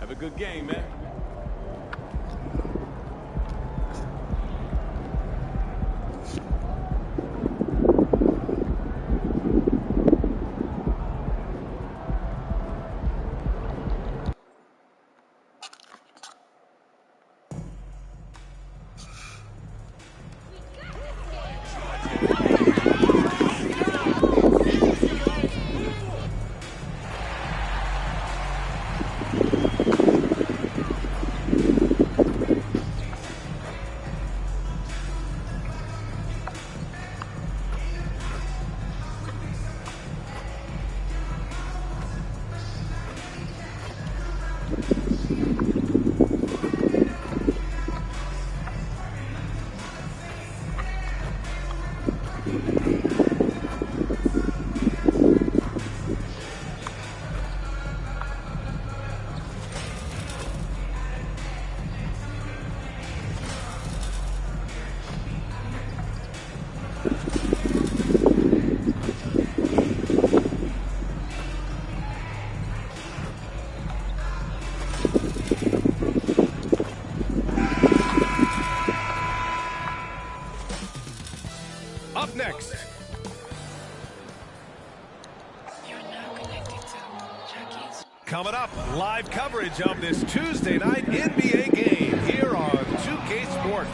Have a good game, man. Up next. Coming up, live coverage of this Tuesday night NBA game here on 2K Sports.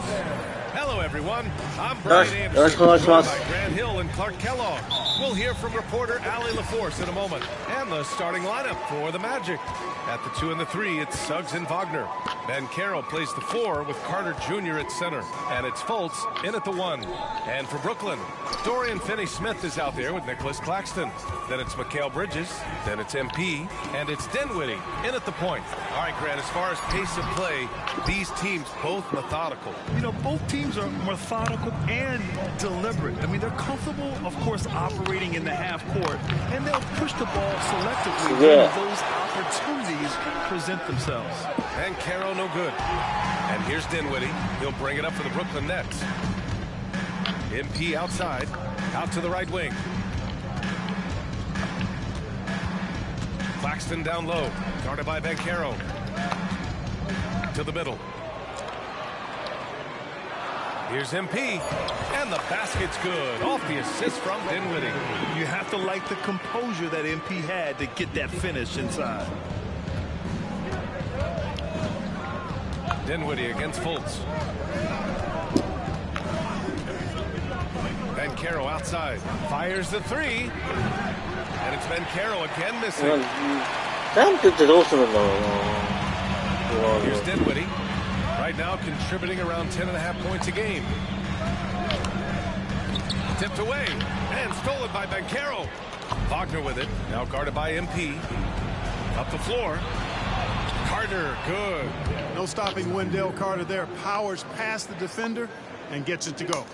Hello, everyone. I'm Brian Anderson, joined by Grant Hill and Clark Kellogg. We'll hear from reporter Allie LaForce in a moment. And the starting lineup for the Magic. At the 2 and the 3, it's Suggs and Wagner. Ben Carroll plays the 4 with Carter Jr. at center. And it's Fultz in at the 1. And for Brooklyn, Dorian Finney-Smith is out there with Nicholas Claxton. Then it's Mikal Bridges. Then it's MP. And it's Dinwiddie in at the point. All right, Grant, as far as pace of play, these teams both methodical. You know, both teams are methodical and deliberate. I mean, they're comfortable, of course, operating in the half court. And they'll push the ball selectively when those opportunities present themselves. And Caro no good. And here's Dinwiddie. He'll bring it up for the Brooklyn Nets. MP outside, out to the right wing. Claxton down low, guarded by Bancaro. To the middle. Here's MP, and the basket's good. Off the assist from Dinwiddie. You have to like the composure that MP had to get that finish inside. Dinwiddie against Fultz. Bancaro outside. Fires the 3. And it's Bancaro again missing. Here's Dinwiddie. Right now contributing around 10.5 points a game. Tipped away. And stolen by Bancaro. Wagner with it. Now guarded by MP. Up the floor. Carter, good. No stopping Wendell Carter there. Powers past the defender and gets it to go.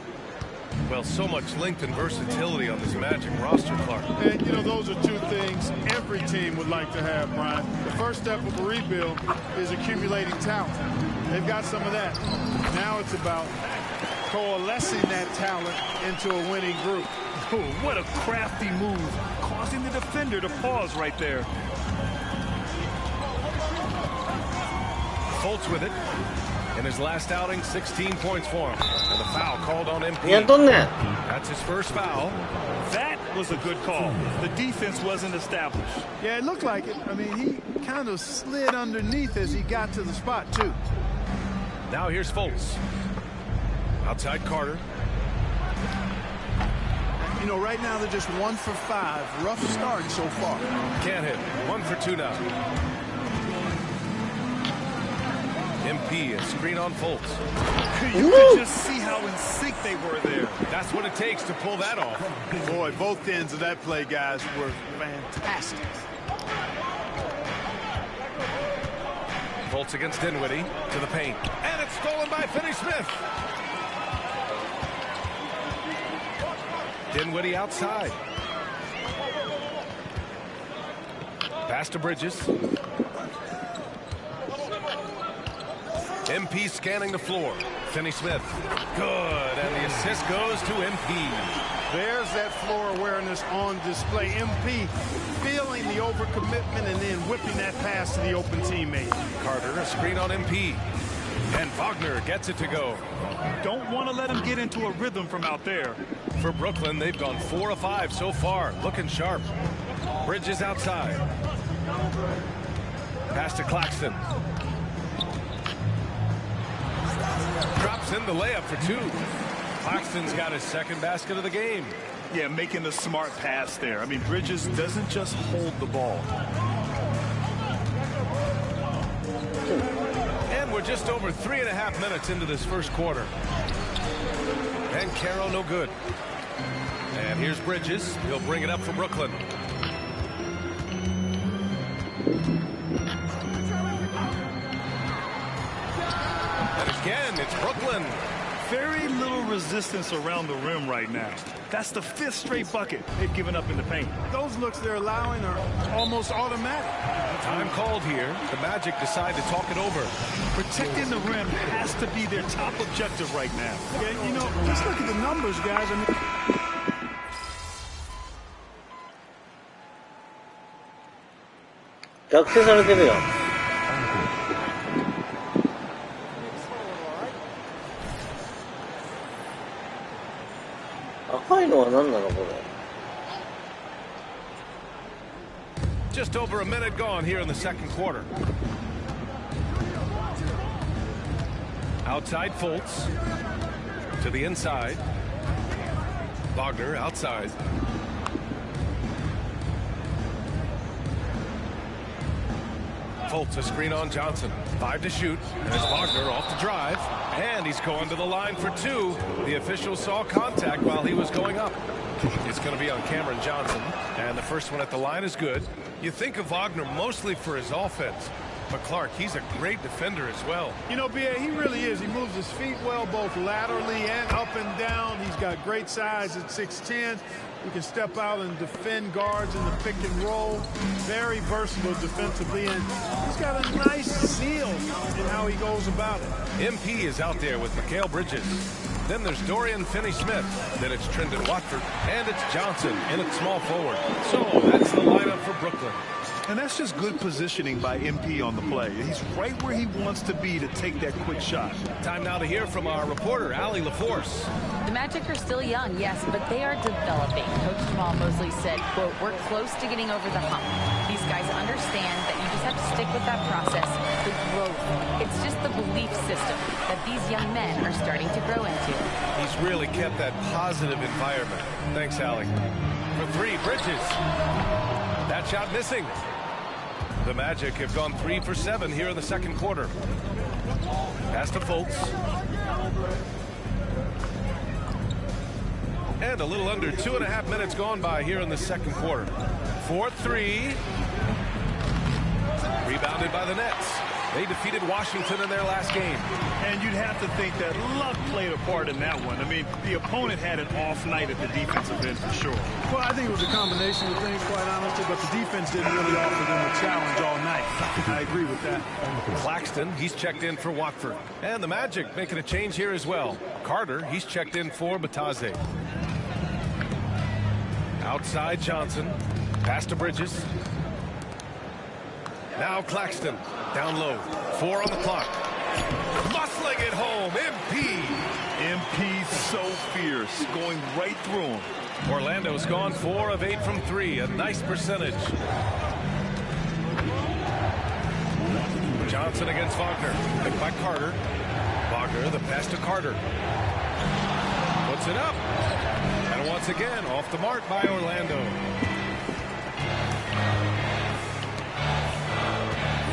Well, so much length and versatility on this Magic roster, Clark. And, you know, those are two things every team would like to have, Brian. The first step of a rebuild is accumulating talent. They've got some of that. Now it's about coalescing that talent into a winning group. Oh, what a crafty move, causing the defender to pause right there. Fultz with it. In his last outing, 16 points for him. And the foul called on MP. That's his first foul. That was a good call. The defense wasn't established. Yeah, it looked like it. I mean, he kind of slid underneath as he got to the spot, too. Now here's Fultz. Outside Carter. You know, right now they're just 1 for 5. Rough start so far. Can't hit. 1 for 2 now. MP, a screen on Fultz. You could just see how in sync they were there. That's what it takes to pull that off. Boy, both ends of that play, guys, were fantastic. Fultz against Dinwiddie to the paint. And it's stolen by Finney-Smith. Dinwiddie outside. Pass to Bridges. MP scanning the floor. Finney Smith. Good. And the assist goes to MP. There's that floor awareness on display. MP feeling the overcommitment and then whipping that pass to the open teammate. Carter, a screen on MP. And Wagner gets it to go. Don't want to let him get into a rhythm from out there. For Brooklyn, they've gone 4 of 5 so far. Looking sharp. Bridges outside. Pass to Claxton. Drops in the layup for 2. Claxton's got his second basket of the game. Yeah, making the smart pass there. I mean, Bridges doesn't just hold the ball. And we're just over 3.5 minutes into this first quarter. And Caro no good. And here's Bridges. He'll bring it up for Brooklyn. And again, it's Brooklyn. Very little resistance around the rim right now. That's the 5th straight bucket they've given up in the paint. Those looks they're allowing are almost automatic. Time called here. The Magic decide to talk it over. Protecting the rim has to be their top objective right now. Yeah, you know, just look at the numbers, guys. I mean, Just over a minute gone here in the second quarter. Outside Fultz. To the inside. Wagner outside. Fultz a screen on Johnson. 5 to shoot. There's Wagner off the drive. And he's going to the line for 2. The official saw contact while he was going up. It's going to be on Cameron Johnson. And the first one at the line is good. You think of Wagner mostly for his offense. But Clark, he's a great defender as well. You know, B.A., he really is. He moves his feet well, both laterally and up and down. He's got great size at 6'10". He can step out and defend guards in the pick and roll. Very versatile defensively, and he's got a nice seal in how he goes about it. MP is out there with Mikal Bridges. Then there's Dorian Finney-Smith. Then it's Trendon Watford. And it's Johnson in at small forward. So that's the lineup for Brooklyn. And that's just good positioning by MP on the play. He's right where he wants to be to take that quick shot. Time now to hear from our reporter, Allie LaForce. The Magic are still young, yes, but they are developing. Coach Jamal Mosley said, quote, "We're close to getting over the hump. These guys understand that you just have to stick with that process, the growth. It's just the belief system that these young men are starting to grow into." He's really kept that positive environment. Thanks, Allie. For 3, Bridges. That shot missing. The Magic have gone 3 for 7 here in the second quarter. Pass to Fultz. And a little under 2.5 minutes gone by here in the second quarter. 4-3. Rebounded by the Nets. They defeated Washington in their last game. And you'd have to think that luck played a part in that one. I mean, the opponent had an off night at the defensive end for sure. Well, I think it was a combination of things, quite honestly, but the defense didn't really offer them a challenge all night. I agree with that. Claxton, he's checked in for Watford. And the Magic making a change here as well. Carter, he's checked in for Bataze. Outside Johnson. Pass to Bridges. Now Claxton. Down low. 4 on the clock. Muscling it home. MP. MP so fierce. Going right through him. Orlando's gone 4 of 8 from 3. A nice percentage. Johnson against Wagner. Picked by Carter. Wagner, the pass to Carter. Puts it up. And once again, off the mark by Orlando.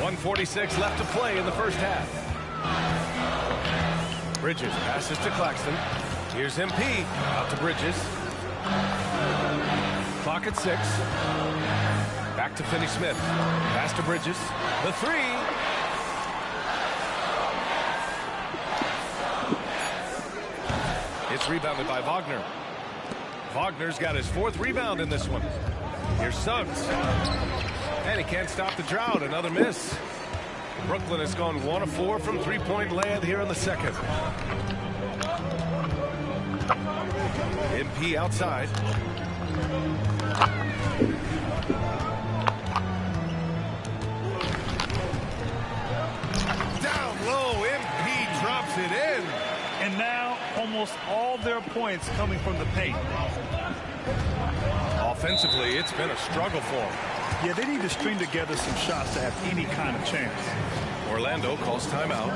1:46 left to play in the first half. Bridges passes to Claxton. Here's MP. Out to Bridges. Clock at 6. Back to Finney-Smith. Pass to Bridges. The 3. It's rebounded by Wagner. Wagner's got his 4th rebound in this one. Here's Suggs. And he can't stop the drought. Another miss. Brooklyn has gone 1 of 4 from 3-point land here in the second. MP outside. Down low, MP drops it in. And now almost all their points coming from the paint. Offensively, it's been a struggle for them. Yeah, they need to string together some shots to have any kind of chance. Orlando calls timeout.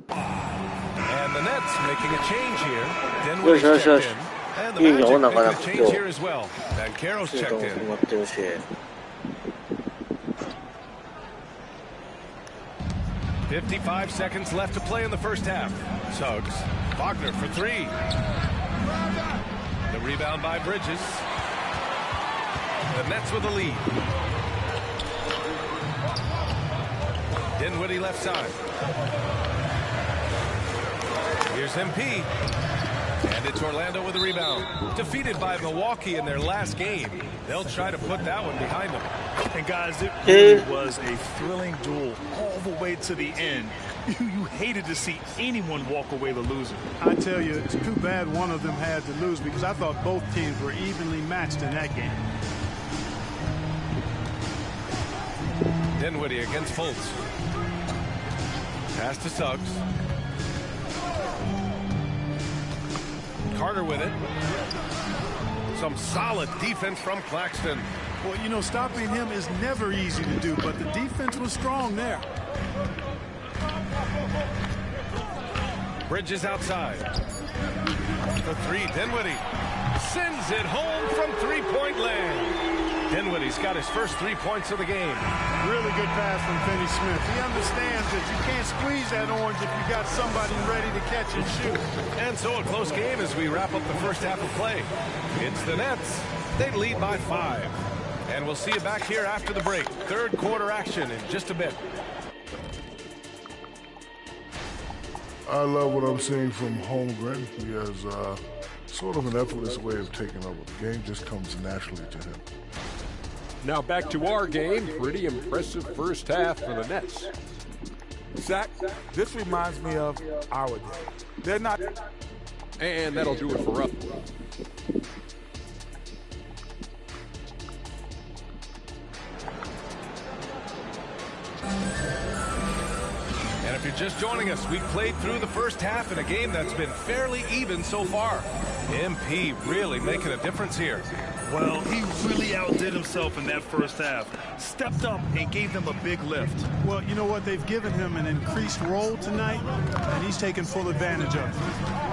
And the Nets making a change here. Dinwiddie's checked in. And the Magic making a change here as well. Banchero's checked in. 55 seconds left to play in the first half. Suggs. Wagner for three. The rebound by Bridges. The Nets with a lead. Dinwiddie left side. Here's MP. And it's Orlando with a rebound. Defeated by Milwaukee in their last game. They'll try to put that one behind them. And guys, it really was a thrilling duel all the way to the end. You hated to see anyone walk away the loser. I tell you, it's too bad one of them had to lose because I thought both teams were evenly matched in that game. Dinwiddie against Fultz. Pass to Suggs. Carter with it. Some solid defense from Claxton. Well, you know, stopping him is never easy to do, but the defense was strong there. Bridges outside. For three, Dinwiddie sends it home from three-point land. Dinwiddie's got his first 3 points of the game. Really good pass from Finney-Smith. He understands that you can't squeeze that orange if you got somebody ready to catch and shoot. And so a close game as we wrap up the first half of play. It's the Nets. They lead by 5. And we'll see you back here after the break. Third quarter action in just a bit. I love what I'm seeing from Holmgren. He has sort of an effortless way of taking over. The game just comes naturally to him. Now back to our game. Pretty impressive first half for the Nets. Zach, this reminds me of our day. They're not... And that'll do it for us. And if you're just joining us, we've played through the first half in a game that's been fairly even so far. MP really making a difference here. Well, he really outdid himself in that first half. Stepped up and gave them a big lift. Well, you know what? They've given him an increased role tonight, and he's taken full advantage of it.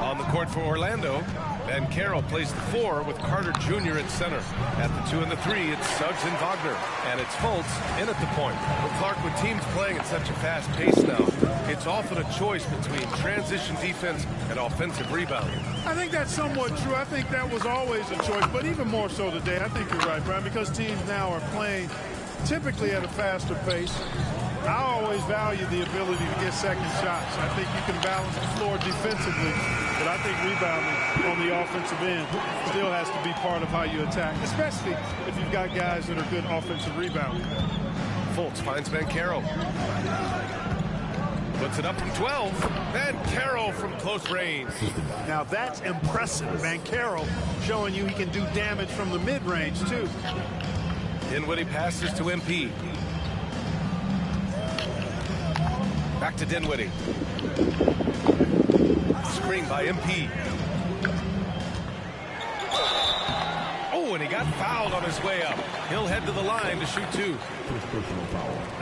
On the court for Orlando, Banchero plays the 4 with Carter Jr. at center. At the 2 and the 3, it's Suggs and Wagner. And it's Fultz in at the point. Well, Clark, with teams playing at such a fast pace now, it's often a choice between transition defense and offensive rebounding. I think that's somewhat true. I think that was always a choice, but even more so today. I think you're right, Brian, because teams now are playing typically at a faster pace. I always value the ability to get second shots. I think you can balance the floor defensively, but I think rebounding on the offensive end still has to be part of how you attack, especially if you've got guys that are good offensive rebounders. Fultz finds Banchero. Puts it up from 12. Banchero from close range. Now that's impressive. Banchero showing you he can do damage from the mid-range, too. Dinwiddie passes to MP. Back to Dinwiddie. Screen by MP. Oh, and he got fouled on his way up. He'll head to the line to shoot 2.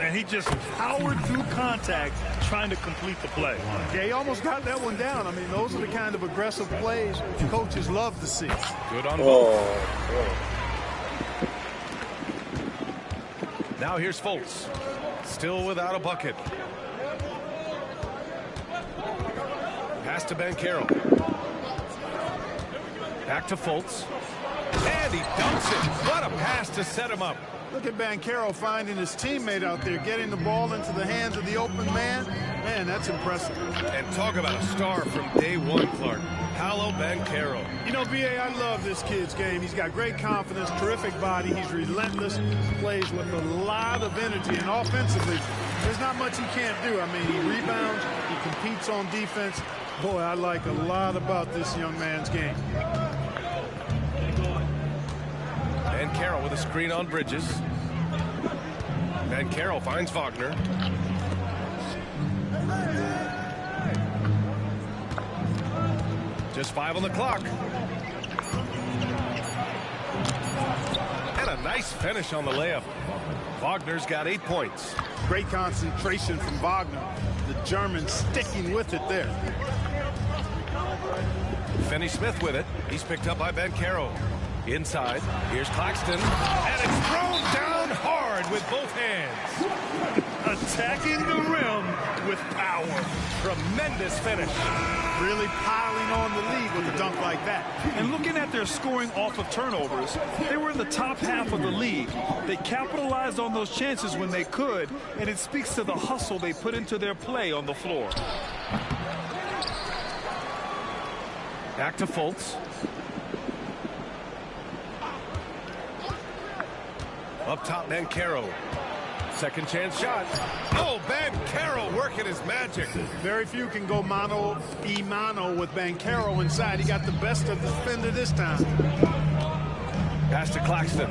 And he just powered through contact trying to complete the play. Yeah, he almost got that one down. I mean, those are the kind of aggressive plays coaches love to see. Good on both. Now here's Fultz. Still without a bucket. Pass to Banchero. Back to Fultz. And he dunks it. What a pass to set him up. Look at Banchero finding his teammate out there, getting the ball into the hands of the open man. Man, that's impressive. And talk about a star from day one, Clark. Paolo Banchero. You know, B.A., I love this kid's game. He's got great confidence, terrific body. He's relentless, plays with a lot of energy. And offensively, there's not much he can't do. I mean, he rebounds, he competes on defense. Boy, I like a lot about this young man's game. Banchero with a screen on Bridges. Banchero finds Wagner. Just 5 on the clock. And a nice finish on the layup. Wagner's got 8 points. Great concentration from Wagner. The German sticking with it there. Finney-Smith with it. He's picked up by Banchero. Inside, here's Claxton, and it's thrown down hard with both hands. Attacking the rim with power. Tremendous finish. Really piling on the lead with a dunk like that. And looking at their scoring off of turnovers, they were in the top half of the league. They capitalized on those chances when they could, and it speaks to the hustle they put into their play on the floor. Back to Fultz. Up top, Banchero. Second chance shot. Oh, Banchero working his magic. Very few can go mano-a-mano with Banchero inside. He got the best of the defender this time. Pass to Claxton.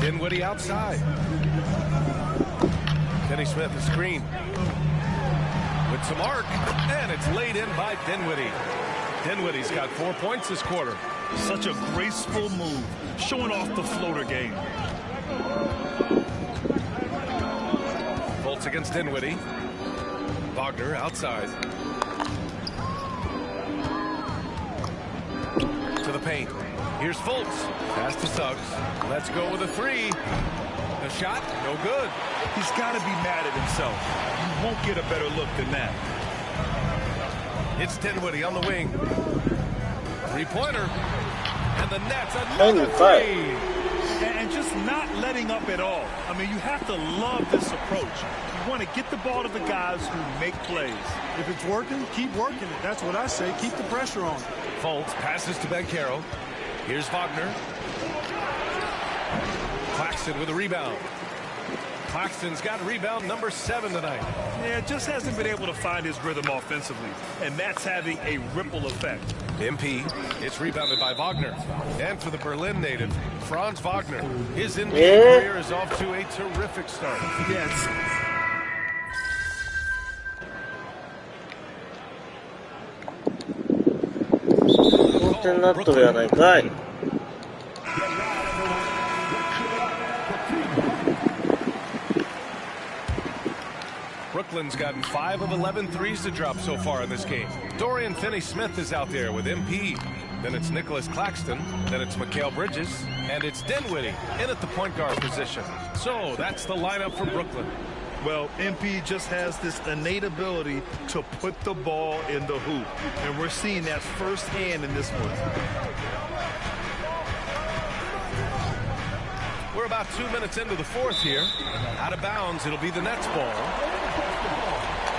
Dinwiddie outside. Finney-Smith, the screen. With some arc, and it's laid in by Dinwiddie. Dinwiddie's got 4 points this quarter. Such a graceful move, showing off the floater game. Fultz against Dinwiddie. Wagner outside. To the paint. Here's Fultz. Pass to Suggs. Let's go with a 3. The shot, no good. He's got to be mad at himself. You won't get a better look than that. It's Dinwiddie on the wing. 3-pointer. And the net's another 3. And just not letting up at all. I mean, you have to love this approach. You want to get the ball to the guys who make plays. If it's working, keep working it. That's what I say. Keep the pressure on. Fultz passes to Banchero. Here's Wagner. Claxton with a rebound. Claxton's got rebound number 7 tonight. Yeah, just hasn't been able to find his rhythm offensively, and that's having a ripple effect. MP, it's rebounded by Wagner. And for the Berlin native, Franz Wagner. His NBA career is off to a terrific start. Yes. Brooklyn's gotten 5 of 11 threes to drop so far in this game. Dorian Finney-Smith is out there with MP. Then it's Nicholas Claxton. Then it's Mikal Bridges. And it's Dinwiddie in at the point guard position. So that's the lineup for Brooklyn. Well, MP just has this innate ability to put the ball in the hoop. And we're seeing that firsthand in this one. We're about 2 minutes into the fourth here. Out of bounds, it'll be the Nets ball.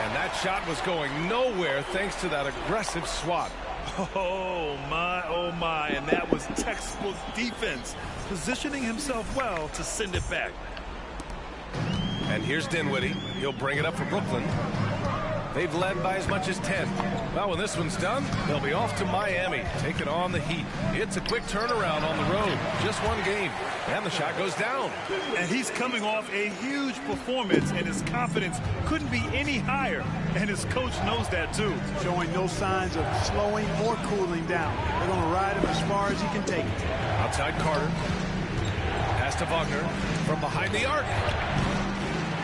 And that shot was going nowhere thanks to that aggressive swat. Oh my, and that was textbook defense, positioning himself well to send it back. And here's Dinwiddie. He'll bring it up for Brooklyn. They've led by as much as 10. Well, when this one's done, they'll be off to Miami, taking on the Heat. It's a quick turnaround on the road. Just one game. And the shot goes down. And he's coming off a huge performance, and his confidence couldn't be any higher. And his coach knows that, too. Showing no signs of slowing or cooling down. They're going to ride him as far as he can take it. Outside Carter. Pass to Wagner from behind the arc.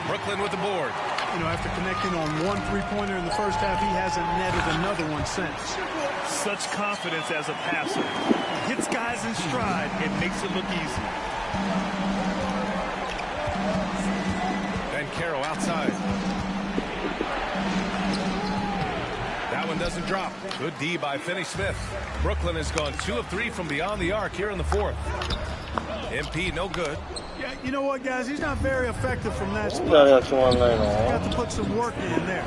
Brooklyn with the board. You know, after connecting on 1 3-pointer in the first half, he hasn't netted another one since. Such confidence as a passer. He hits guys in stride and makes it look easy. Banchero outside. That one doesn't drop. Good D by Finney-Smith. Brooklyn has gone 2 of 3 from beyond the arc here in the fourth. MP no good. Yeah, you know what, guys? He's not very effective from that spot. Got to put some work in there.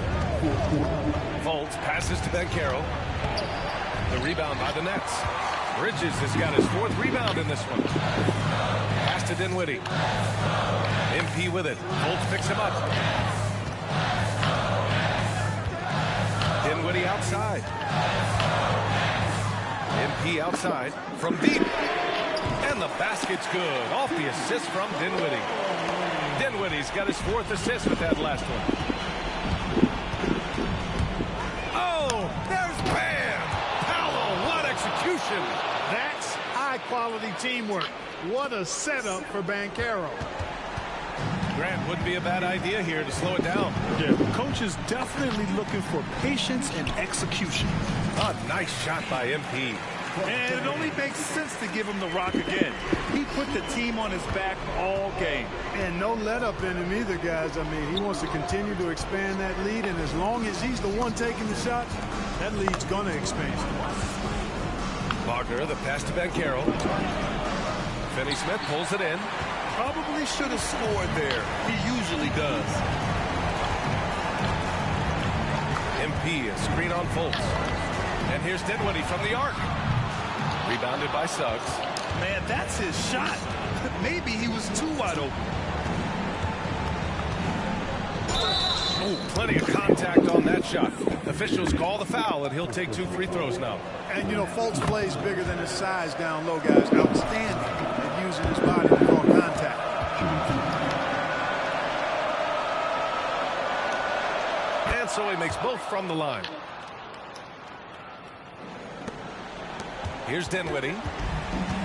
Fultz passes to Banchero. The rebound by the Nets. Bridges has got his 4th rebound in this one. Pass to Dinwiddie. MP with it. Fultz picks him up. Dinwiddie outside. MP outside from deep. And the basket's good. Off the assist from Dinwiddie. Dinwiddie's got his 4th assist with that last one. Oh, there's Bam! Paolo, what execution! That's high-quality teamwork. What a setup for Banchero. Grant wouldn't be a bad idea here to slow it down. Yeah, the coach is definitely looking for patience and execution. A nice shot by MP. And it only makes sense to give him the rock again. He put the team on his back all game. And no let-up in him either, guys. I mean, he wants to continue to expand that lead, and as long as he's the one taking the shot, that lead's going to expand. Wagner, the pass to Banchero. Finney-Smith pulls it in. Probably should have scored there. He usually does. MP, a screen on Fultz. And here's Dinwiddie from the arc. Rebounded by Suggs. Man, that's his shot. Maybe he was too wide open. Oh, plenty of contact on that shot. Officials call the foul, and he'll take 2 free throws now. And, you know, Fultz plays bigger than his size down low, guys. Outstanding at using his body to draw contact. And so he makes both from the line. Here's Dinwiddie.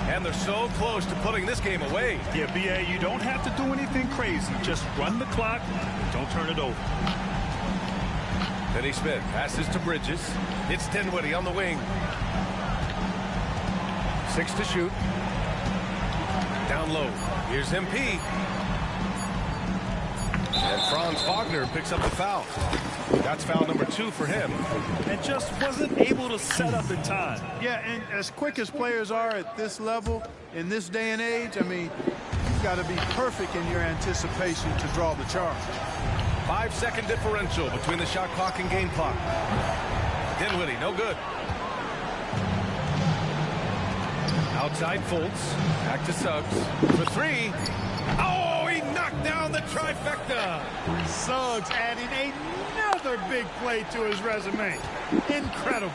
And they're so close to putting this game away. Yeah, B.A., you don't have to do anything crazy. Just run the clock. Don't turn it over. Finney-Smith passes to Bridges. It's Dinwiddie on the wing. 6 to shoot. Down low. Here's MP. And Franz Wagner picks up the foul. That's foul number 2 for him. And just wasn't able to set up in time. Yeah, and as quick as players are at this level, in this day and age, I mean, you've got to be perfect in your anticipation to draw the charge. 5-second differential between the shot clock and game clock. Dinwiddie, no good. Outside Fultz. Back to Suggs. For 3. Oh, he knocked down the trifecta. Suggs adding another big play to his resume. Incredible.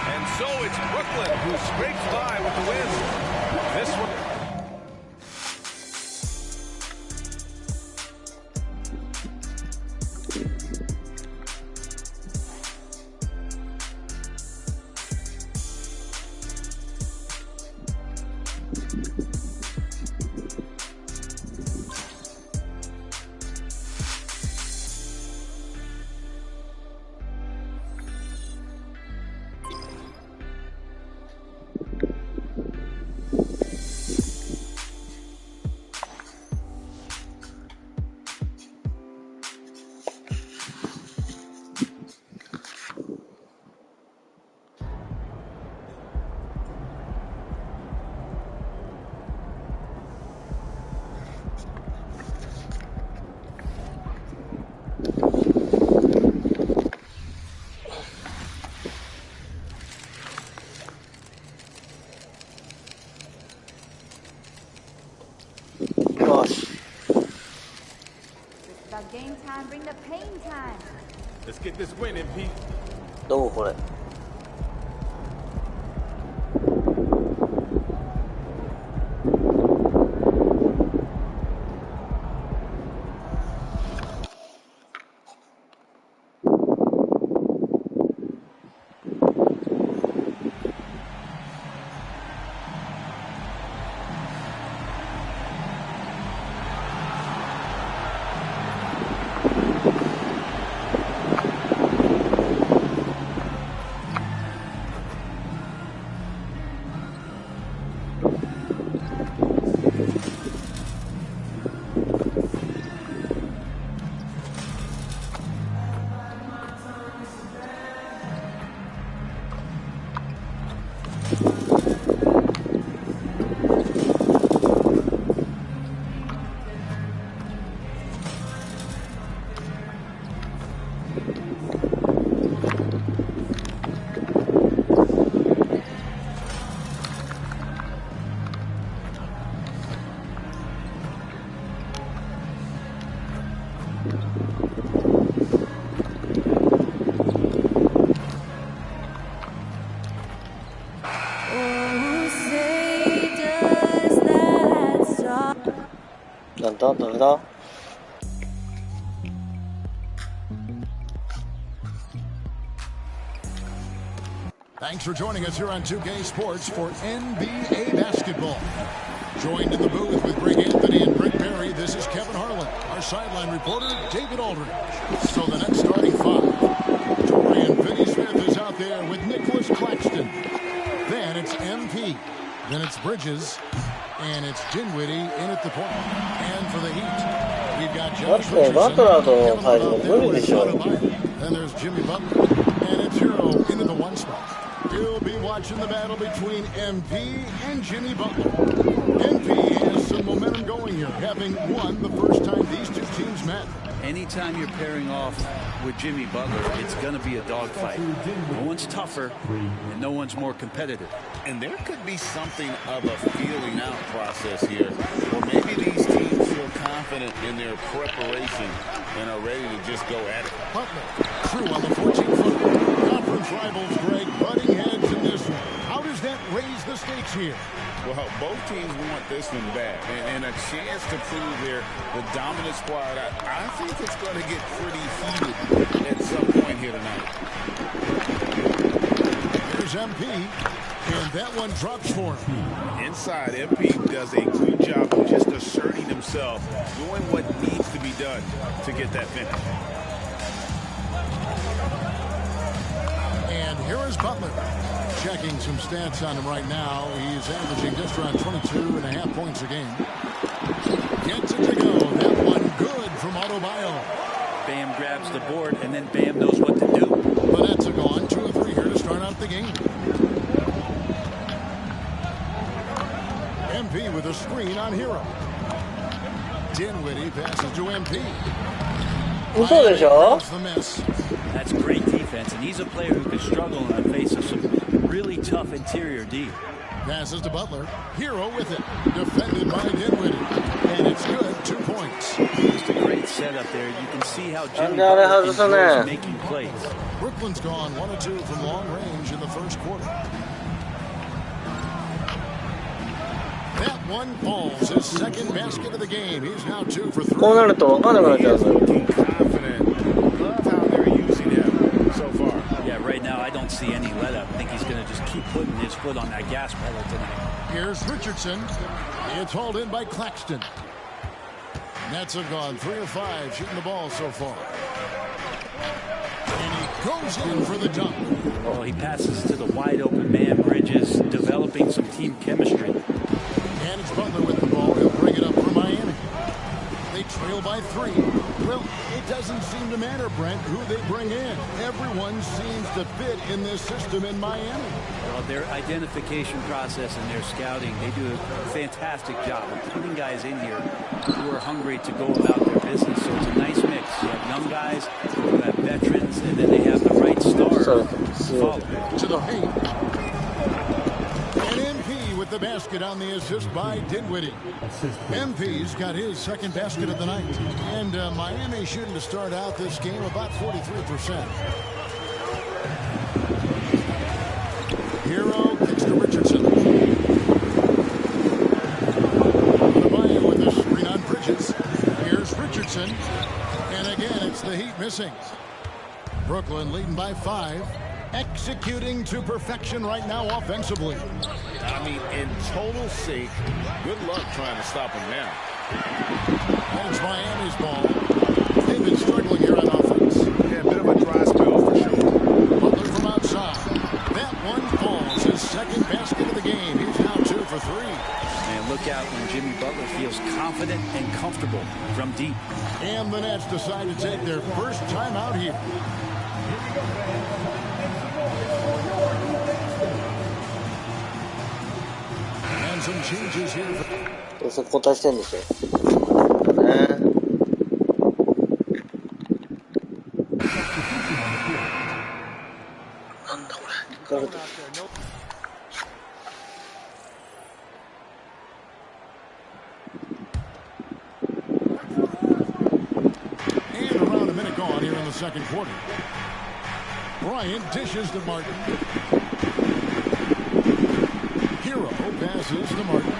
And so it's Brooklyn who scrapes by with the win. This one. Game time, bring the pain time. Let's get this win, MP. どうこれ。なんだ誰だ。Thanks for joining us here on 2K Sports for NBA basketball. Joined in the booth with Greg Anthony and Greg Berry, this is Kevin Harlan. Our sideline reporter, David Aldridge. So the next starting five. Torian Finney-Smith is out there with Nicholas Claxton. Then it's MP. Then it's Bridges. And it's Dinwiddie in at the point. And for the Heat, we've got Josh Richardson. Then there's Jimmy Butler. And it's Hero into the one spot. You'll be watching the battle between MP and Jimmy Butler. MP has some momentum going here, having won the first time these two teams met. Anytime you're pairing off with Jimmy Butler, it's going to be a dogfight. No one's tougher, and no one's more competitive. And there could be something of a feeling out process here, or maybe these teams feel confident in their preparation and are ready to just go at it. Butler, true on the 14-footer. Conference rivals, Greg, butting heads in this one. How does that raise the stakes here? Well, both teams want this one back, and a chance to prove they're the dominant squad. I think it's going to get pretty heated at some point here tonight. Here's MP, and that one drops for him. Inside, MP does a good job of just asserting himself, doing what needs to be done to get that finish. And here is Butler. Checking some stats on him right now. He's averaging just around 22.5 points a game. Gets it to go. That one good from Adebayo. Bam grabs the board, and then Bam knows what to do. But that's a gone. 2 of 3 here to start out the game. MP with a screen on Hero. Dinwiddie passes to MP.嘘でしょ? That's great defense, and he's a player who could struggle in the face of some really tough interior D. Passes to Butler. Hero with it. Defended by Dinwiddie. And it's good. 2 points. Just a great setup there. You can see how Jimmy Butler enjoys making plays. Brooklyn's gone 1 of 2 from long range in the first quarter. That one falls. His second basket of the game. He's now 2 for 3. こうなると分からなくなっちゃう。 Love how they're using him so far. Yeah, right now I don't see any let up. I think he's going to just keep putting his foot on that gas pedal tonight. Here's Richardson. It's hauled in by Claxton. Nets have gone 3 of 5 shooting the ball so far. And he goes in for the dunk. Well, he passes to the wide open man. Bridges developing some team chemistry. And it's Butler with the ball. He'll bring it up for Miami. They trail by 3. Well, it doesn't seem to matter, Brent, who they bring in. Everyone seems to fit in this system in Miami. Well, their identification process and their scouting, they do a fantastic job of putting guys in here who are hungry to go about their business. So it's a nice mix. You have young guys, you have veterans, and then they have the right stars to follow. To the paint. And MP with the basket on the assist by Dinwiddie. MP's got his second basket of the night. And Miami shooting to start out this game about 43%. Hero kicks to Richardson. Adebayo with the screen on Bridges. Here's Richardson. And again, it's the Heat missing. Brooklyn leading by 5. Executing to perfection right now offensively. I mean, in total sync. Good luck trying to stop him now. And it's Miami's ball. They've been struggling here on offense. Yeah, a bit of a dry spell for sure. Butler from outside. That one falls. His second basket of the game. He's now 2 for 3. And look out when Jimmy Butler feels confident and comfortable from deep. And the Nets decide to take their first time out here. And some changes here. そこ交代してんでしょ。ね。なんだこれ。ガルト。And around a minute gone here in the second quarter. Bryant dishes to Martin. Hero passes to Martin.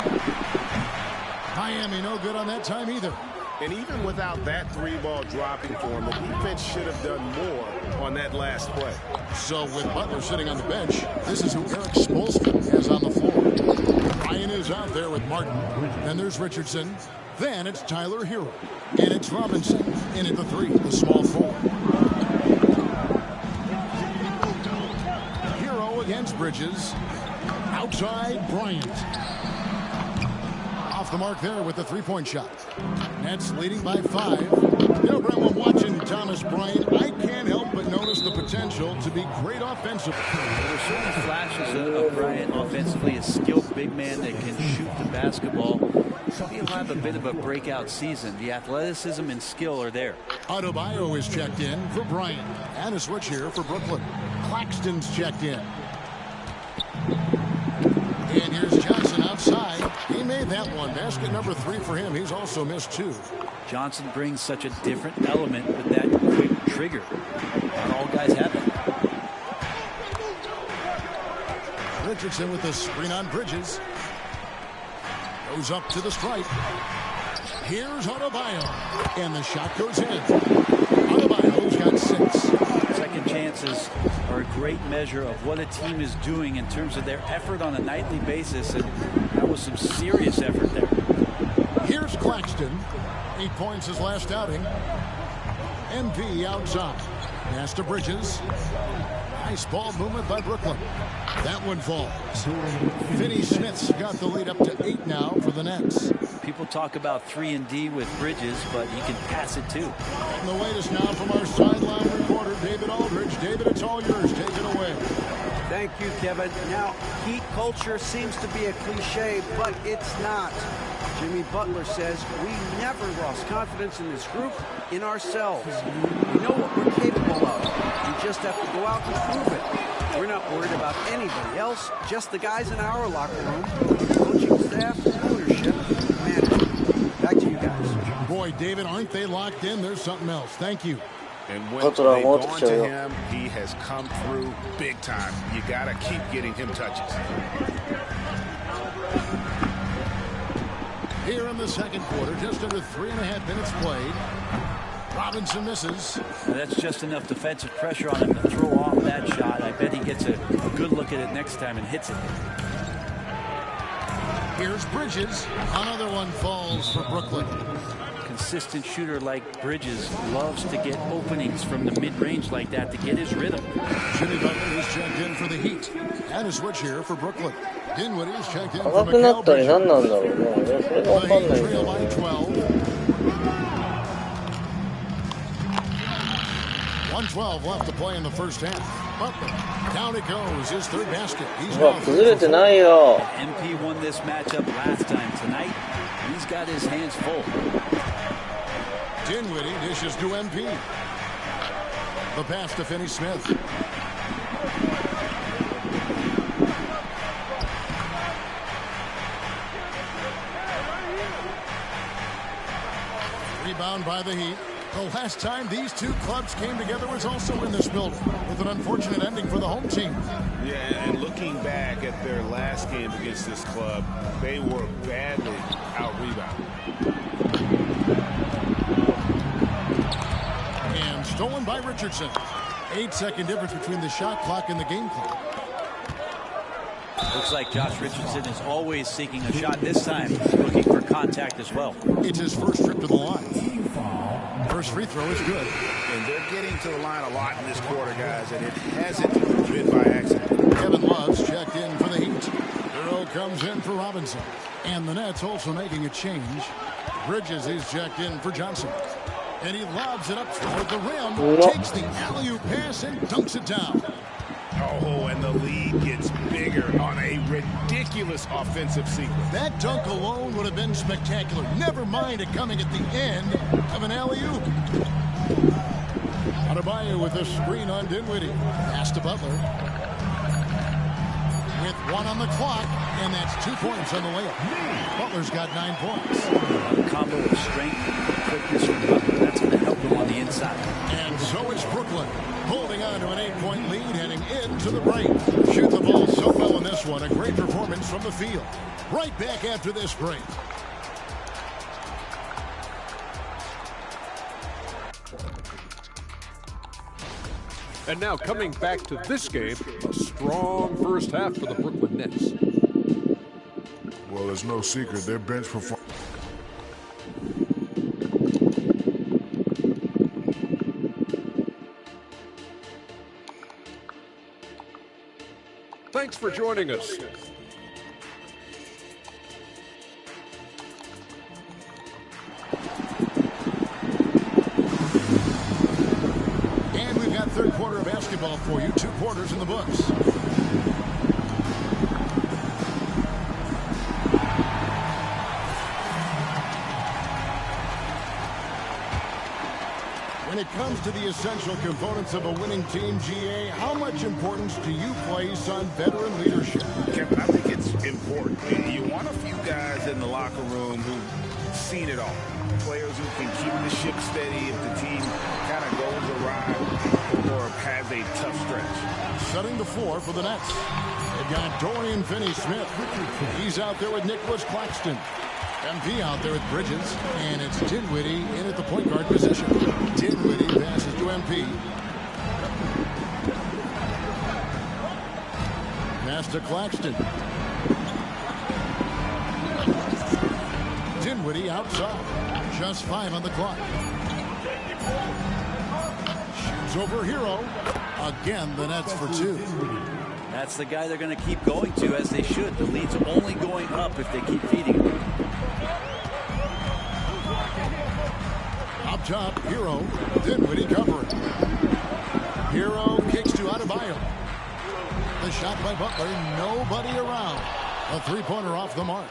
Miami no good on that time either. And even without that 3-ball dropping for him, the defense should have done more on that last play. So with Butler sitting on the bench, this is who Eric Spoelstra has on the floor. Ryan is out there with Martin. Then there's Richardson. Then it's Tyler Hero. And it's Robinson in at the 3, the small forward. Hero against Bridges. Outside Bryant. Off the mark there with the 3-point shot. Nets leading by 5. You know, Brett, when watching Thomas Bryant, I can't help but notice the potential to be great offensively. There's certain flashes of Bryant offensively, a skilled big man that can shoot the basketball. He'll have a bit of a breakout season. The athleticism and skill are there. Adebayo is checked in for Bryant. And a switch here for Brooklyn. Claxton's checked in. And here's Johnson outside. He made that one. Basket number 3 for him. He's also missed 2. Johnson brings such a different element with that quick trigger. Not all guys have it. Richardson with the screen on Bridges. Goes up to the stripe. Here's Adebayo. And the shot goes in. Adebayo's got 6. Second chances are a great measure of what a team is doing in terms of their effort on a nightly basis, and that was some serious effort there. Here's Claxton. 8 points his last outing. MP outside. Pass to Bridges. Nice ball movement by Brooklyn. That one falls. Finney Smith's got the lead up to 8 now for the Nets. People talk about 3-and-D with Bridges, but he can pass it too. And the latest now from our sideline reporter, David Aldridge. David, it's all yours. Take it away. Thank you, Kevin. Now, Heat culture seems to be a cliche, but it's not. Jimmy Butler says we never lost confidence in this group, in ourselves. We know what we're capable of. We just have to go out and prove it. We're not worried about anybody else, just the guys in our locker room, coaching staff, ownership, management. Back to you guys. Boy, David, aren't they locked in? There's something else. Thank you. And when they've gone to him, he has come through big time. You got to keep getting him touches. Here in the second quarter, just under 3.5 minutes played. Robinson misses. That's just enough defensive pressure on him to throw off that shot. I bet he gets a good look at it next time and hits it. Here's Bridges. Another one falls for Brooklyn. Consistent shooter like Bridges loves to get openings from the mid-range like that to get his rhythm. Jimmy Butler is checked in for the Heat. And a switch here for Brooklyn. Dinwiddie is checked in for Mikal Bridges. The Heat trail by 12. 1:12 left to play in the first half. Butler, down it goes, his 3rd basket. He's MP won this matchup last time. Tonight, he's got his hands full. Dinwiddie dishes to MP. The pass to Finney Smith. Rebound by the Heat. The last time these two clubs came together was also in this building, with an unfortunate ending for the home team. Yeah, and looking back at their last game against this club, they were badly out-rebounded. And stolen by Richardson. 8-second difference between the shot clock and the game clock. Looks like Josh Richardson is always seeking a shot. This time, looking for contact as well. It's his first trip to the line. First free throw is good. And they're getting to the line a lot in this quarter, guys, and it hasn't been by accident. Kevin Love's checked in for the Heat. Hero comes in for Robinson. And the Nets also making a change. Bridges is checked in for Johnson. And he lobs it up toward the rim. Takes the alley-oop pass and dunks it down. Oh, and the lead gets bigger on a ridiculous offensive sequence. That dunk alone would have been spectacular. Never mind it coming at the end of an alley-oop. Adebayo with a screen on Dinwiddie. Pass to Butler. With 1 on the clock, and that's 2 points on the layup. Butler's got 9 points. A combo of strength and quickness from Butler. That's going to help him on the inside. And so it's Brooklyn, holding on to an 8-point lead, heading into the break. Shoot the ball so well in this one. A great performance from the field. Right back after this break. And now coming back to this game, a strong first half for the Brooklyn Nets. Well, there's no secret. Their bench performance. Thanks for joining us. And we've got third quarter of basketball for you. 2 quarters in the books. When it comes to the essential components of a winning team, GA, how much importance do you place on veteran leadership? Kevin, I think it's important. You want a few guys in the locker room who've seen it all. Players who can keep the ship steady if the team kind of goes awry or has a tough stretch. Setting the floor for the Nets. They've got Dorian Finney-Smith. He's out there with Nicholas Claxton. MP out there with Bridges, and it's Dinwiddie in at the point guard position. Dinwiddie passes to MP. Pass to Claxton. Dinwiddie outside. Just 5 on the clock. Shoots over Hero. Again, the Nets for 2. That's the guy they're going to keep going to, as they should. The lead's only going up if they keep feeding him. Up top, Hero. Dinwiddie covering. Hero kicks to Adebayo. The shot by Butler. Nobody around. A 3-pointer off the mark.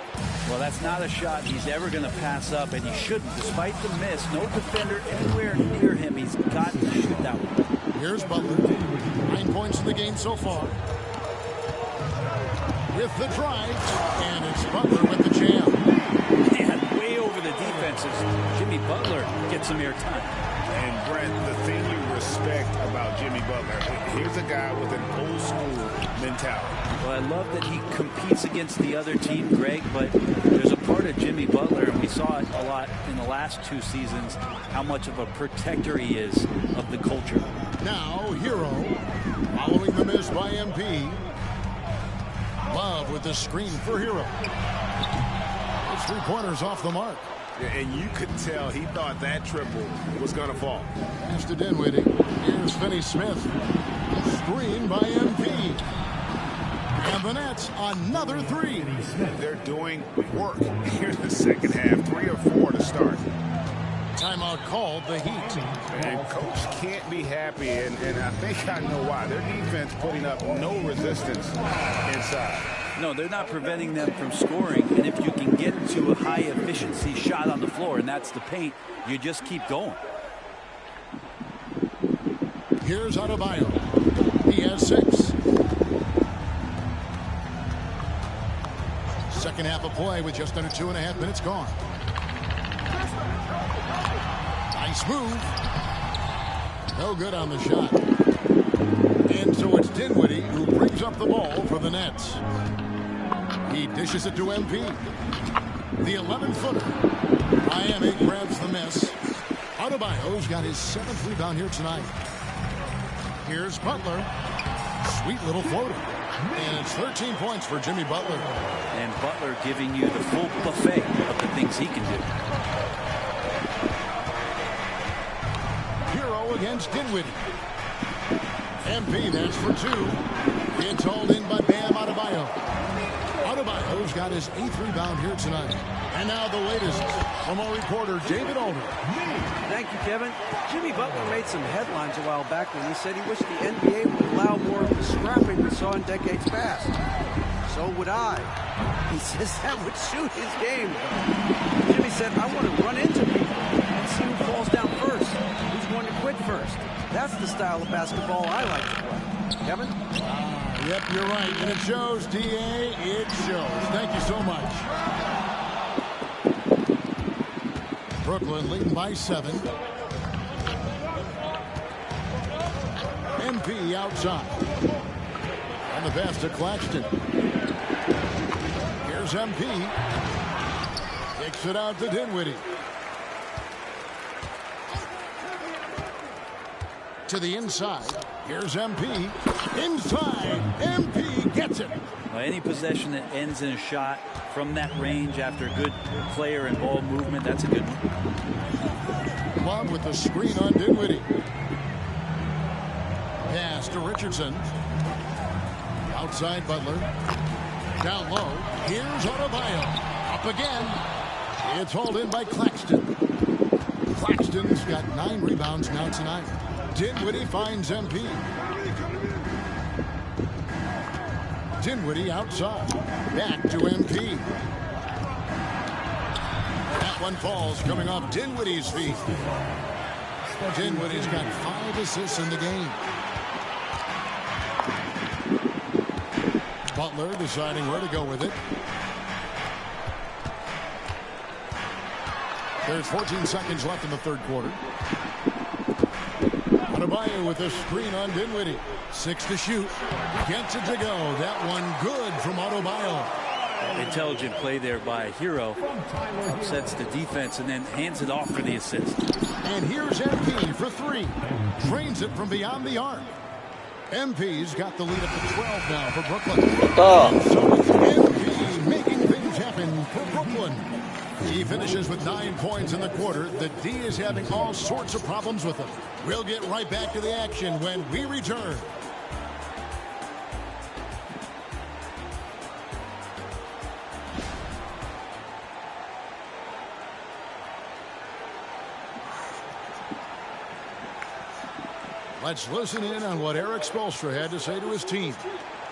Well, that's not a shot he's ever going to pass up, and he shouldn't. Despite the miss, no defender anywhere near him. He's got to shoot that one. Here's Butler. 9 points in the game so far. With the drive, and it's Butler with the jam. Man, way over the defenses. Jimmy Butler gets some airtime. And Brent, the thing you respect about Jimmy Butler, here's a guy with an old school mentality. Well, I love that he competes against the other team, Greg, but there's a part of Jimmy Butler, and we saw it a lot in the last 2 seasons, how much of a protector he is of the culture. Now, Hero, following the miss by MP. Love with the screen for Hero. It's 3-pointers off the mark. And you could tell he thought that triple was going to fall. Pass to Dinwiddie. Here's Finney-Smith. Screen by MP. And the Nets, another 3. They're doing work here in the second half. 3 or 4 to start. Timeout called, the Heat. And coach can't be happy, and I think I know why. Their defense putting up no resistance inside. No, they're not preventing them from scoring, and if you can get to a high-efficiency shot on the floor, and that's the paint, you just keep going. Here's Adebayo. He has 6. Second half of play with just under 2.5 minutes gone. Nice move. No good on the shot. And so it's Dinwiddie who brings up the ball for the Nets. He dishes it to MP. The 11-footer. Miami grabs the miss. Adebayo's got his 7th rebound here tonight. Here's Butler. Sweet little floater. And it's 13 points for Jimmy Butler. And Butler giving you the full buffet of the things he can do. Hero against Dinwiddie. MP, that's for 2. It's hauled in by Bam Adebayo. Adebayo's got his 8th rebound here tonight. And now the latest from our reporter, David Alder. Thank you, Kevin. Jimmy Butler made some headlines a while back when he said he wished the NBA would allow more of the scrapping we saw in decades past. So would I. He says that would suit his game. Jimmy said, I want to run into people and see who falls down first, who's going to quit first. That's the style of basketball I like to play. Kevin? Yep, you're right. And it shows, D.A. It shows. Thank you so much. Brooklyn leading by 7. MP outside. On the pass to Claxton. Here's MP. Kicks it out to Dinwiddie. To the inside. Here's MP. Inside. MP gets it. Well, any possession that ends in a shot from that range after good player and ball movement, that's a good one. Club with the screen on Dinwiddie. Pass to Richardson. Outside Butler. Down low. Here's Adebayo. Up again. It's hauled in by Claxton. Claxton's got 9 rebounds now tonight. Dinwiddie finds MP. Dinwiddie outside. Back to MP. That one falls coming off Dinwiddie's feet. Dinwiddie's got 5 assists in the game. Butler deciding where to go with it. There's 14 seconds left in the third quarter. Adebayo with a screen on Dinwiddie. 6 to shoot. Gets it to go. That one good from Adebayo. Intelligent play there by Hero. Upsets the defense and then hands it off for the assist. And here's MP for 3. Drains it from beyond the arc. MP's got the lead up to 12 now for Brooklyn. And so it's MP making things happen for Brooklyn. He finishes with 9 points in the quarter. The D is having all sorts of problems with him. We'll get right back to the action when we return. Let's listen in on what Eric Spoelstra had to say to his team.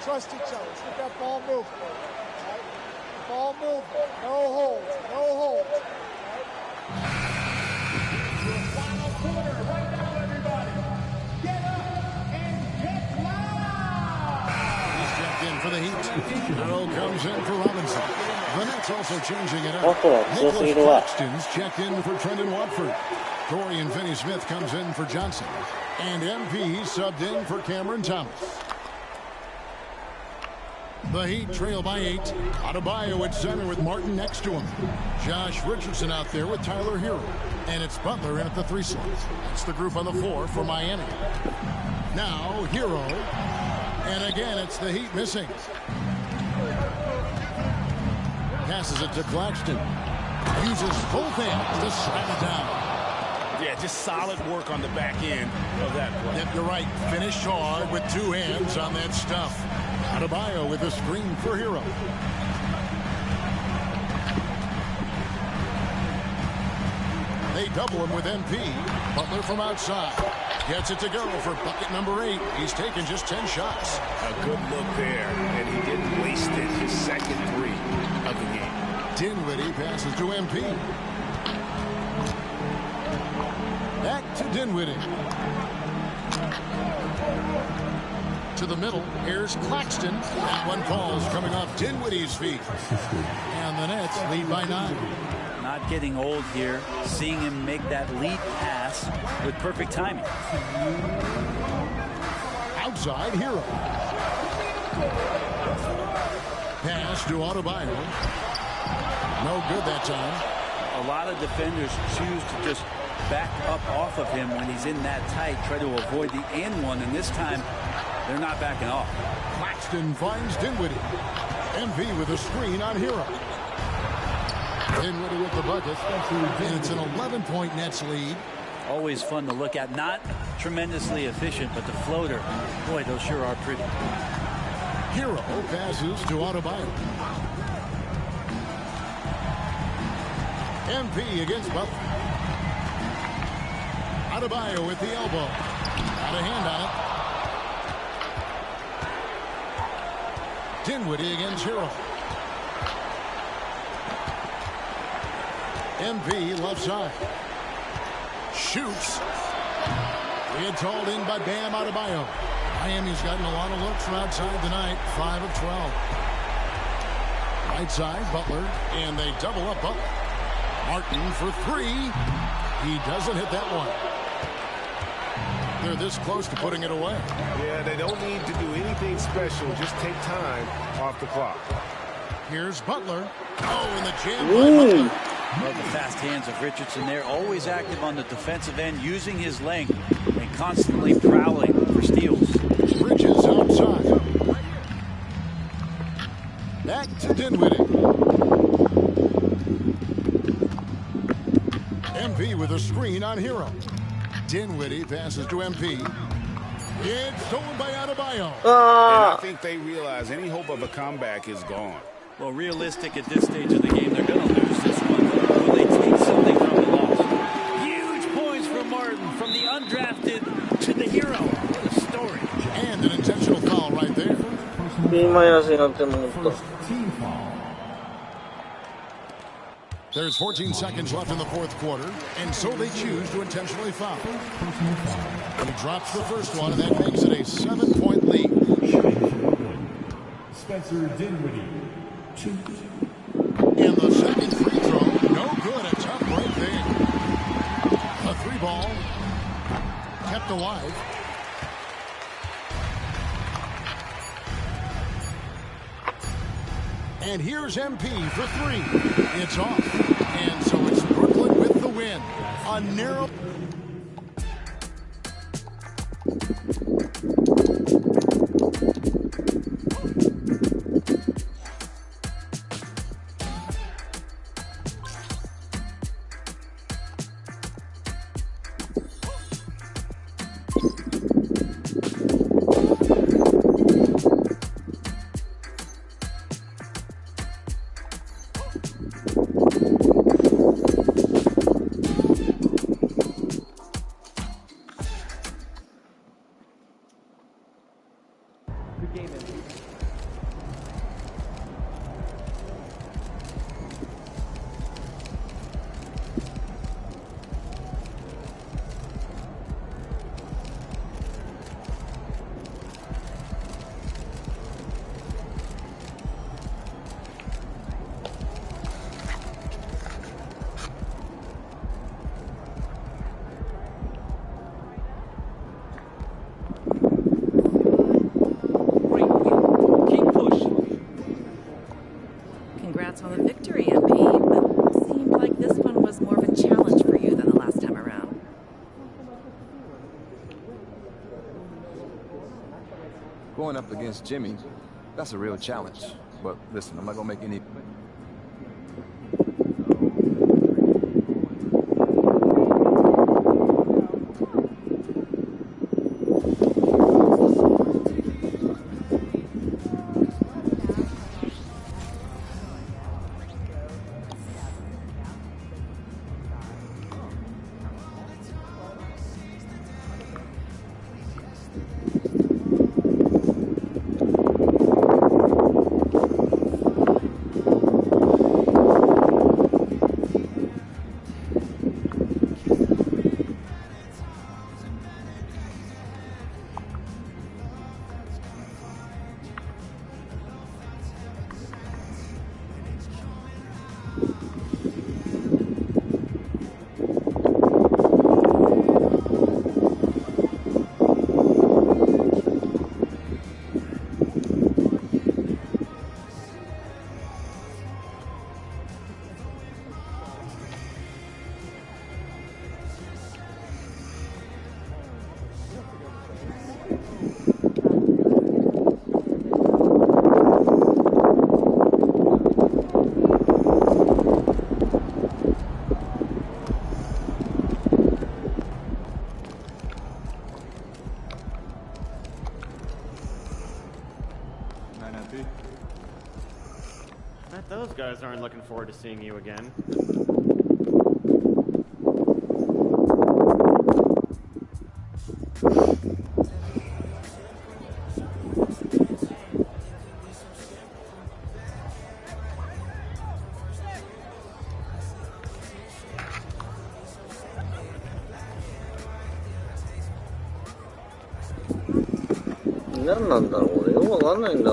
Trust each other. Get that ball moving. Right? Ball moving. No holds. No holds. Final quarter right now, everybody. Get up and get loud. He's checked in for the Heat. Hero comes in for Robinson. The Nets also changing it up. Nicholas Claxton's checked in for Trendon Watford. Dorian Finney-Smith comes in for Johnson. And MP subbed in for Cameron Thomas. The Heat trail by 8. Adebayo at center with Martin next to him. Josh Richardson out there with Tyler Hero. And it's Butler in at the 3 slot. That's the group on the floor for Miami. Now Hero. And again, it's the Heat missing. Passes it to Claxton. Uses both hands to slam it down. Yeah, just solid work on the back end of that play. Yep, you're right. Finished hard with 2 hands on that stuff. Adebayo with a screen for Hero. They double him with MP. Butler from outside. Gets it to go for bucket number 8. He's taken just 10 shots. A good look there, and he didn't waste it. His second 3 of the game. Dinwiddie passes to MP. Back to Dinwiddie. To the middle. Here's Claxton. That one falls coming off Dinwiddie's feet. And the Nets lead by 9. Not getting old here. Seeing him make that lead pass with perfect timing. Outside Hero. Pass to Adebayo. No good that time. A lot of defenders choose to just back up off of him when he's in that tight, try to avoid the and one, and this time they're not backing off. Claxton finds Dinwiddie. MP with a screen on Hero. Dinwiddie with the bucket, and it's an 11-point Nets lead. Always fun to look at. Not tremendously efficient, but the floater, boy, those sure are pretty. Hero passes to Adebayo. MP against Butler. Adebayo with the elbow. Got a hand on it. Dinwiddie against Hero. MP left side. Shoots. It's hauled in by Bam Adebayo. Miami's gotten a lot of looks from outside tonight. 5 of 12. Right side, Butler. And they double up Butler. Martin for 3. He doesn't hit that one. They're this close to putting it away. Yeah, they don't need to do anything special. Just take time off the clock. Here's Butler. Oh, and the jam by Butler. Love the fast hands of Richardson there. Always active on the defensive end, using his length and constantly prowling for steals. Bridges outside. Back to Dinwiddie. MP with a screen on Hero. Dinwiddie passes to MP. It's stolen by Adebayo. And I think they realize any hope of a comeback is gone. Well, realistic at this stage of the game, they're going to lose this one. Will they take something from the loss? Huge points for Martin, from the undrafted to the hero. What a story. And an intentional foul right there. There's 14 seconds left in the fourth quarter, and so they choose to intentionally foul. And he drops the first one, and that makes it a 7-point lead. Spencer Dinwiddie. And the second free throw, no good. A tough break there. A three ball kept alive. And here's MP for three. It's off. And so it's Brooklyn with the win. A narrow... Congrats on the victory, MP, but it seemed like this one was more of a challenge for you than the last time around. Going up against Jimmy, that's a real challenge. But listen, I'm not going to make any... Bet those guys aren't looking forward to seeing you again.何なんだろう、俺よくわかんないんだ。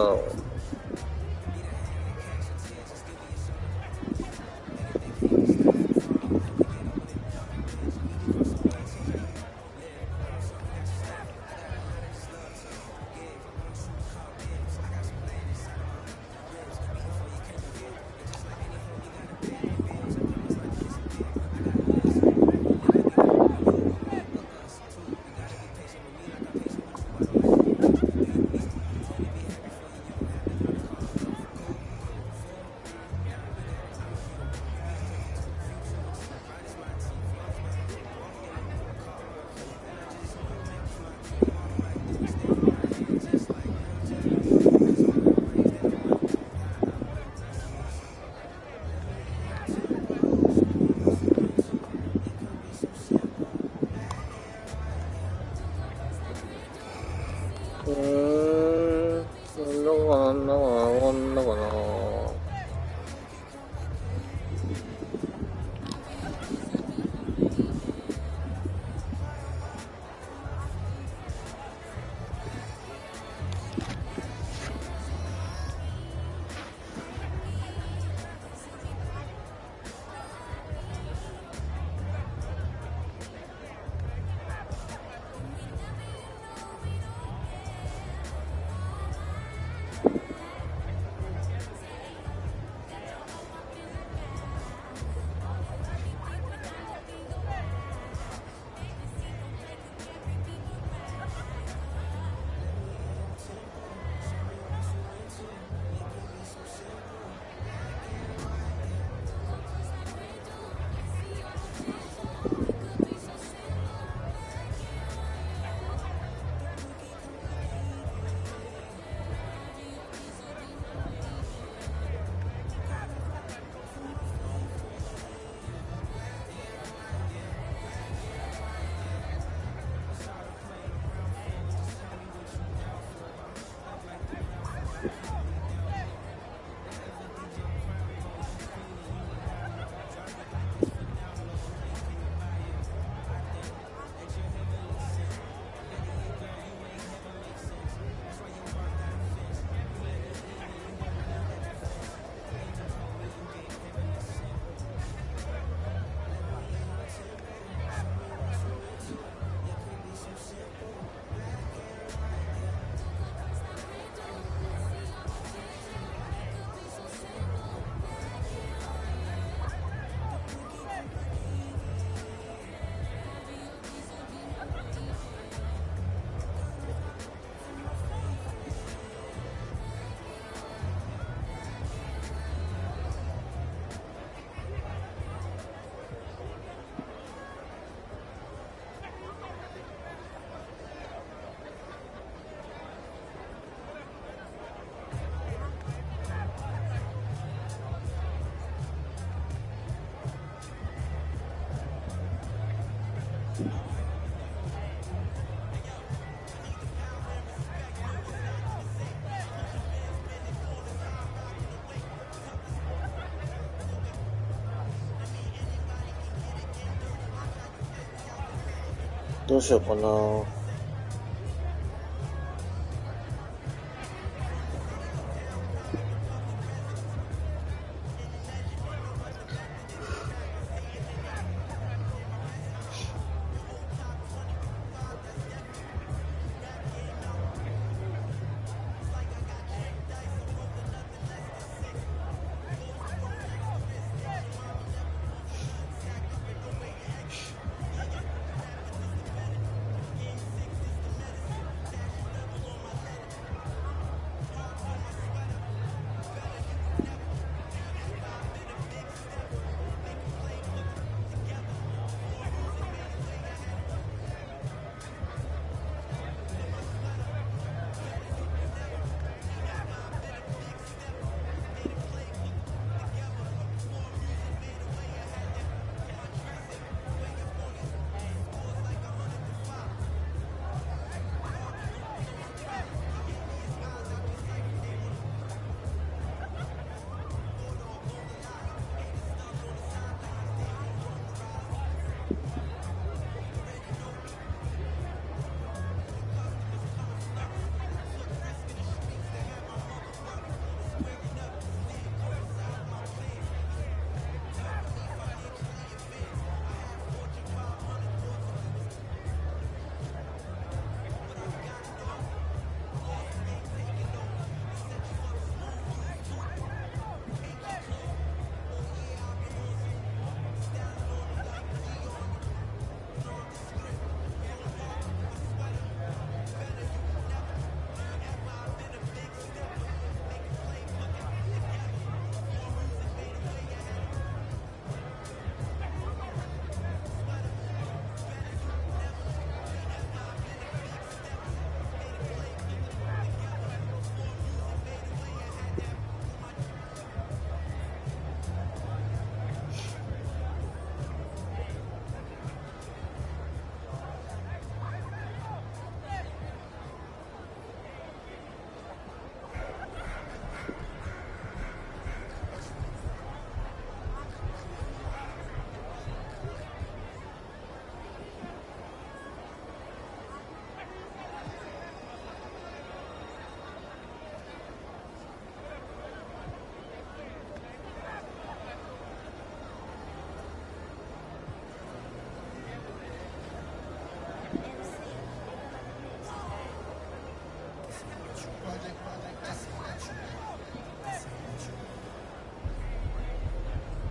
どうしようかな。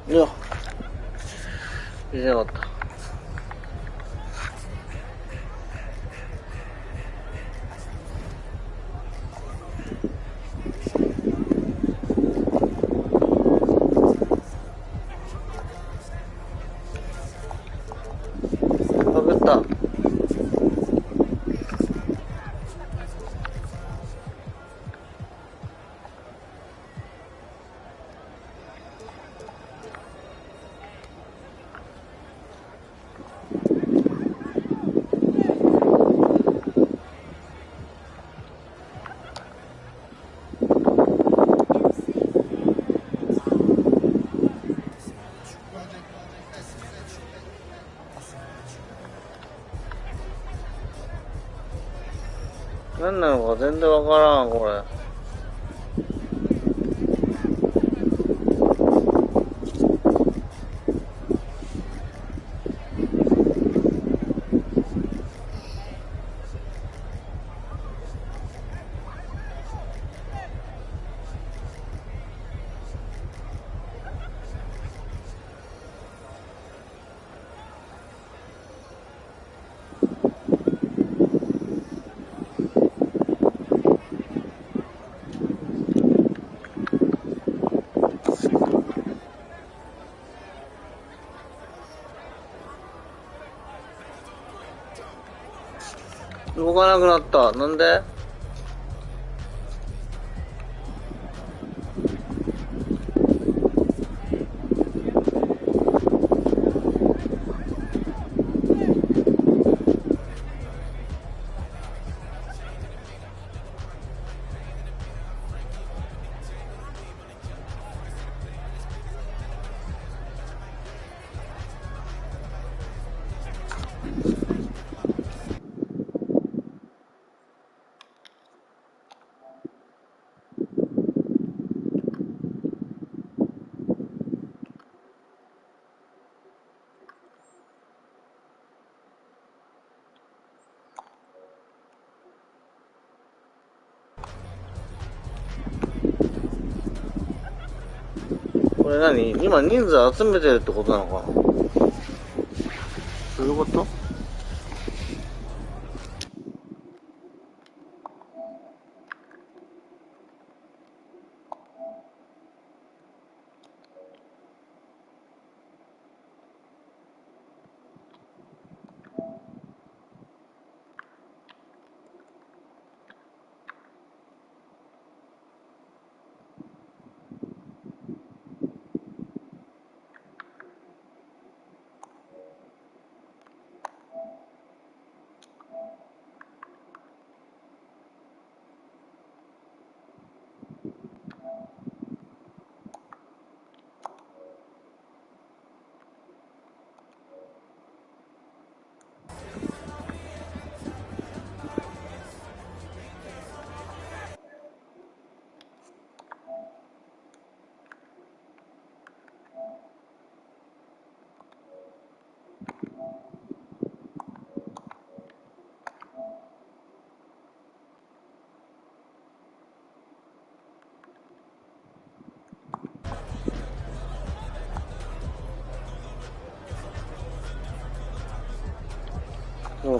いや、入れなかった。かぶった。何なのか全然わからん、これ。動かなくなった。なんで？これ何？今人数集めてるってことなのかな？どういうこと？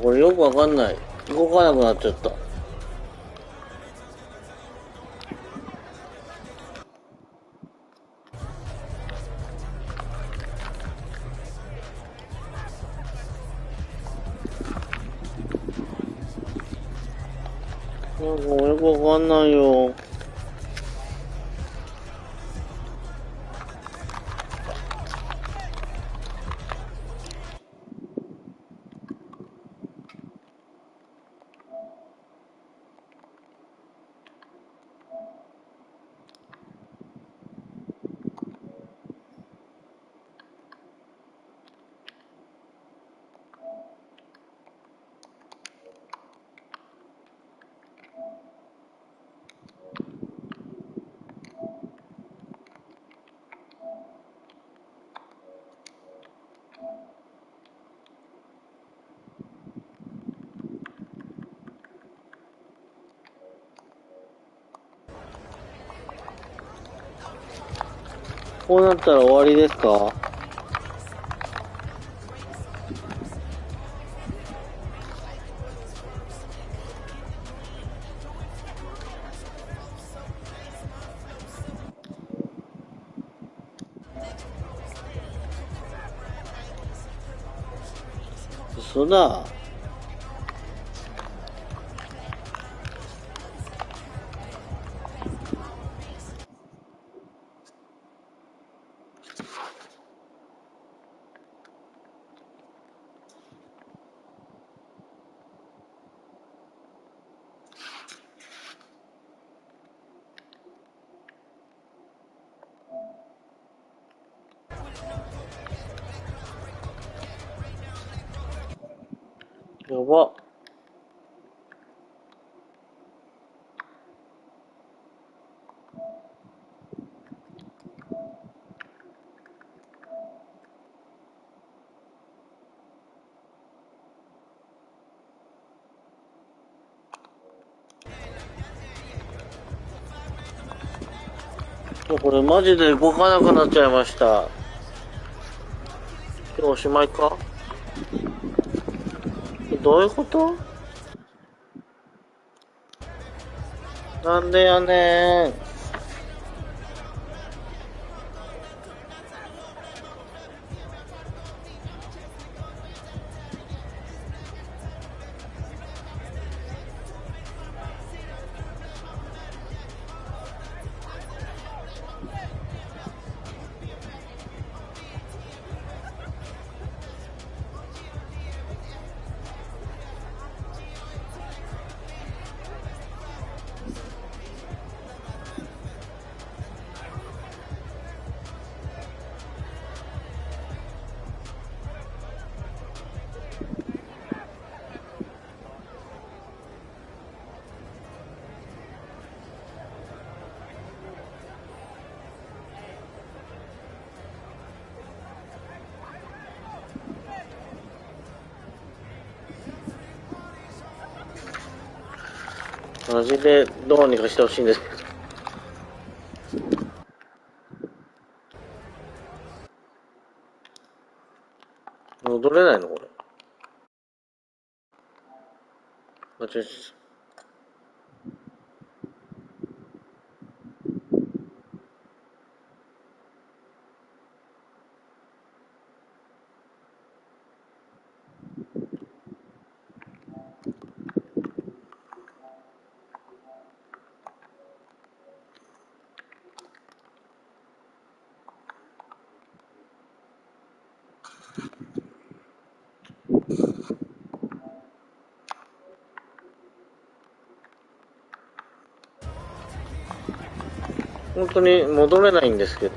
これよくわかんない。動かなくなっちゃった。よくわかんないよ。こうなったら終わりですか？嘘だ。やば。これマジで動かなくなっちゃいました。今日おしまいか？どういうこと？なんでやねん。マジでどうにかしてほしいんですけど。戻れないのこれ。間違えちゃった。本当に戻れないんですけど。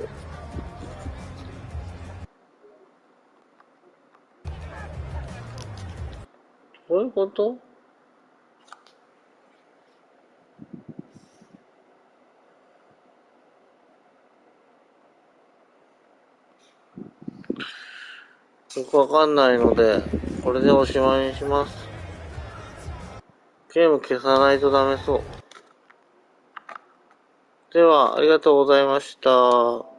どういうこと？よくわかんないので、これでおしまいにします。ゲーム消さないとダメそう。では、ありがとうございました。